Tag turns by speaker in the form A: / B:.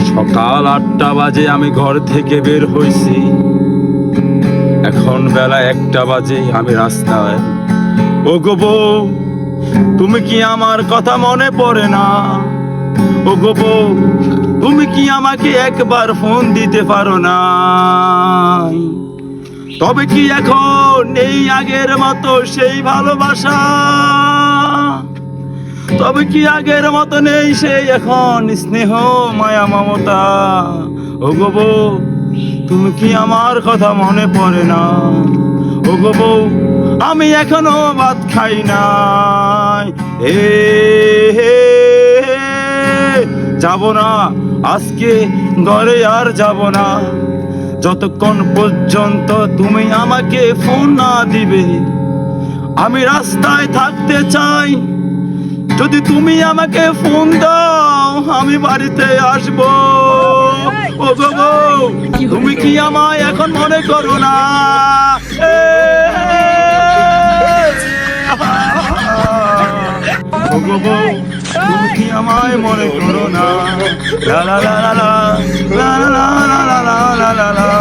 A: সকাল 8টা বাজে আমি ঘর থেকে বের হইছি, এখন বেলা 1টা বাজে আমি রাস্তায়। ও গো বউ, তুমি কি আমার কথা মনে পড়ে না? ও গো বউ, তুমি কি আমাকে একবার ফোন দিতে পারো না? তবে কি এখন এই আগের মতো সেই ভালোবাসা? তবে কি আগের মতো নেই সেই এখন স্নেহ মায়া মমতা? ও গো বউ, তুমি কি আমার কথা মনে পড়ে না? ও গো বউ, আমি এখনো ভাত খাই নাই। এ যাব না আজকে ঘরে, আর যাব না যতক্ষণ পর্যন্ত তুমি আমাকে ফোন না দিবে। আমি রাস্তায় থাকতে চাই, যদি তুমি আমাকে ফোন দাও আমি বাড়িতে আসবো। ও গো বউ, তুমি কি আমায় এখন মনে করো না? ও গো বউ, তুমি কি আমায় মনে করো না? লা লা লা লা লা লা লা লা লা লা লা লা লা।